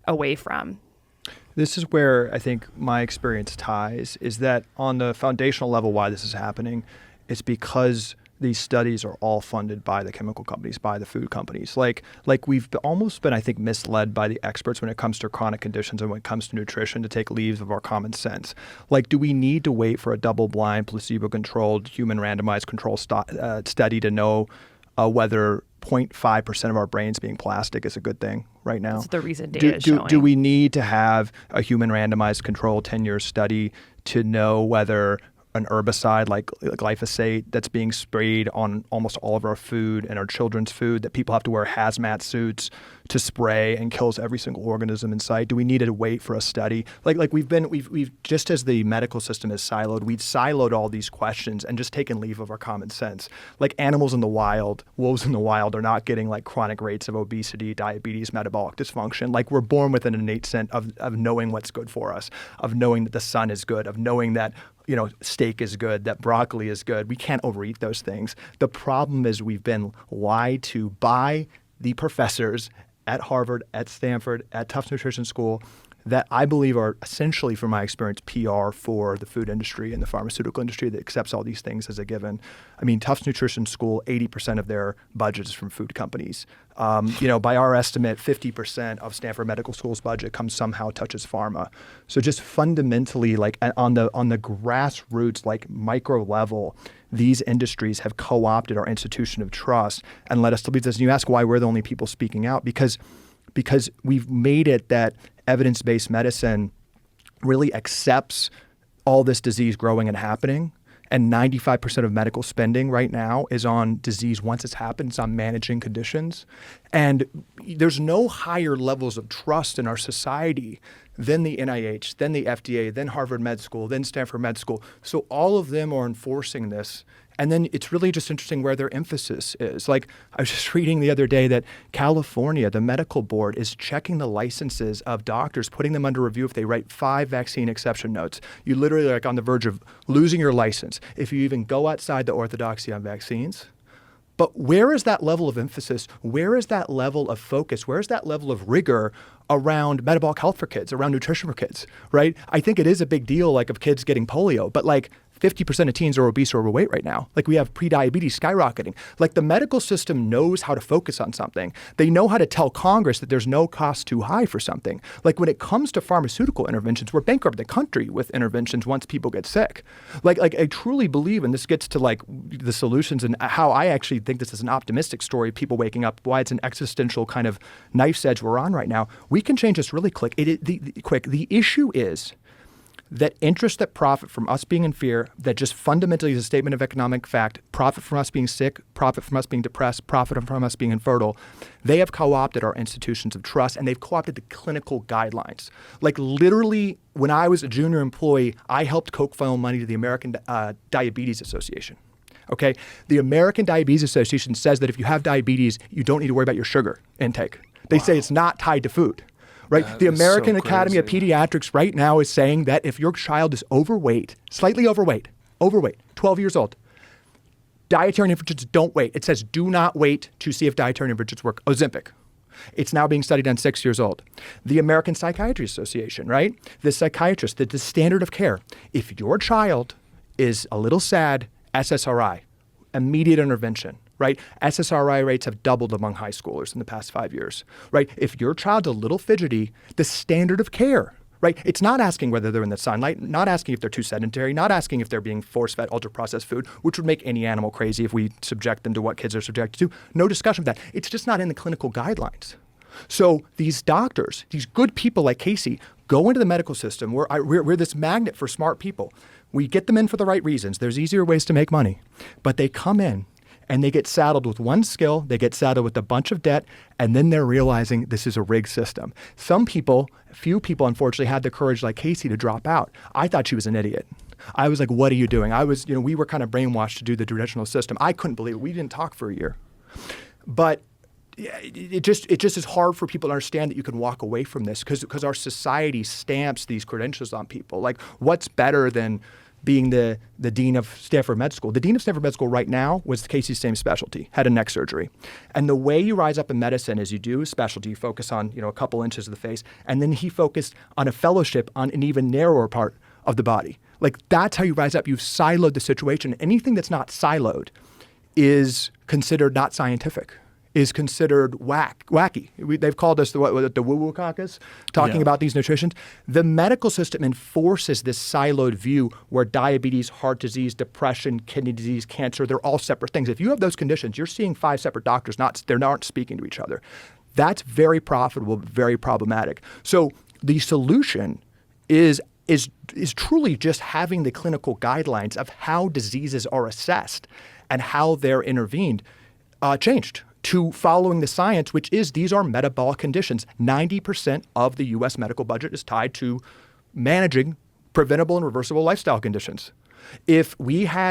away from. This is where I think my experience ties, is that on the foundational level why this is happening, it's because these studies are all funded by the chemical companies, by the food companies. Like we've almost been, I think, misled by the experts when it comes to chronic conditions and when it comes to nutrition to take leave of our common sense. Like, do we need to wait for a double-blind, placebo-controlled, human randomized control study to know whether 0.5% of our brains being plastic is a good thing right now? That's the reason data is showing. Do we need to have a human randomized control 10-year study to know whether an herbicide like glyphosate that's being sprayed on almost all of our food and our children's food, that people have to wear hazmat suits to spray and kills every single organism in sight? Do we need to wait for a study? We've just as the medical system is siloed, we've siloed all these questions and just taken leave of our common sense. Like animals in the wild, wolves in the wild are not getting like chronic rates of obesity, diabetes, metabolic dysfunction. Like we're born with an innate sense of knowing what's good for us, of knowing that the sun is good, of knowing that steak is good, that broccoli is good. We can't overeat those things. The problem is we've been lied to by the professors at Harvard, at Stanford, at Tufts Nutrition School, that I believe are essentially, from my experience, PR for the food industry and the pharmaceutical industry that accepts all these things as a given. I mean, Tufts Nutrition School, 80% of their budget is from food companies. By our estimate, 50% of Stanford Medical School's budget somehow touches pharma. So just fundamentally, like on the grassroots, like micro level, these industries have co-opted our institution of trust and led us to believe this. And you ask why we're the only people speaking out, because we've made it that evidence-based medicine really accepts all this disease growing and happening. And 95% of medical spending right now is on disease once it's happened. It's on managing conditions. And there's no higher levels of trust in our society than the NIH, than the FDA, than Harvard Med School, than Stanford Med School. So all of them are enforcing this. And then it's really just interesting where their emphasis is. Like I was just reading the other day that California, the medical board, is checking the licenses of doctors, putting them under review if they write 5 vaccine exception notes. You literally are like on the verge of losing your license if you even go outside the orthodoxy on vaccines. But where is that level of emphasis? Where is that level of focus? Where is that level of rigor around metabolic health for kids, around nutrition for kids, right? I think it is a big deal, like of kids getting polio, but like 50% of teens are obese or overweight right now. Like we have prediabetes skyrocketing. Like the medical system knows how to focus on something. They know how to tell Congress that there's no cost too high for something. Like when it comes to pharmaceutical interventions, we're bankrupt the country with interventions once people get sick. Like I truly believe, and this gets to like the solutions and how I actually think this is an optimistic story of people waking up, why it's an existential kind of knife's edge we're on right now. We can change this really quick. The issue is that interests that profit from us being in fear, that just fundamentally is a statement of economic fact, profit from us being sick, profit from us being depressed, profit from us being infertile, they have co-opted our institutions of trust and they've co-opted the clinical guidelines. Like literally, when I was a junior employee, I helped co-funnel money to the American Diabetes Association. Okay, the American Diabetes Association says that if you have diabetes, you don't need to worry about your sugar intake. They say it's not tied to food. Right? That the is American so Academy of crazy. Pediatrics right now is saying that if your child is overweight, slightly overweight, 12 years old, dietary interventions don't wait. It says do not wait to see if dietary interventions work. Ozempic. It's now being studied on 6 years old. The American Psychiatry Association, right? The psychiatrist, the standard of care. If your child is a little sad, SSRI, immediate intervention. Right? SSRI rates have doubled among high schoolers in the past 5 years, right? If your child's a little fidgety, the standard of care, right? It's not asking whether they're in the sunlight, not asking if they're too sedentary, not asking if they're being force-fed ultra-processed food, which would make any animal crazy if we subject them to what kids are subjected to. No discussion of that. It's just not in the clinical guidelines. So these doctors, these good people like Casey, go into the medical system. We're this magnet for smart people. We get them in for the right reasons. There's easier ways to make money, but they come in and they get saddled with one skill, they get saddled with a bunch of debt, and then they're realizing this is a rigged system. Few people, unfortunately, had the courage like Casey to drop out. I thought she was an idiot. I was like, what are you doing? We were kind of brainwashed to do the traditional system. I couldn't believe it. We didn't talk for a year. But it just is hard for people to understand that you can walk away from this because our society stamps these credentials on people. Like, what's better than being the dean of Stanford Med School. The dean of Stanford Med School right now was Casey's same specialty, head and neck surgery. And the way you rise up in medicine is you do a specialty, you focus on a couple inches of the face, and then he focused on a fellowship on an even narrower part of the body. Like that's how you rise up. You've siloed the situation. Anything that's not siloed is considered not scientific, is considered wacky. They've called us the woo-woo caucus, talking about these nutritions. The medical system enforces this siloed view where diabetes, heart disease, depression, kidney disease, cancer, they're all separate things. If you have those conditions, you're seeing 5 separate doctors, they aren't speaking to each other. That's very profitable, very problematic. So the solution is truly just having the clinical guidelines of how diseases are assessed and how they're intervened changed to following the science, which is these are metabolic conditions. 90% of the U.S. medical budget is tied to managing preventable and reversible lifestyle conditions. If we had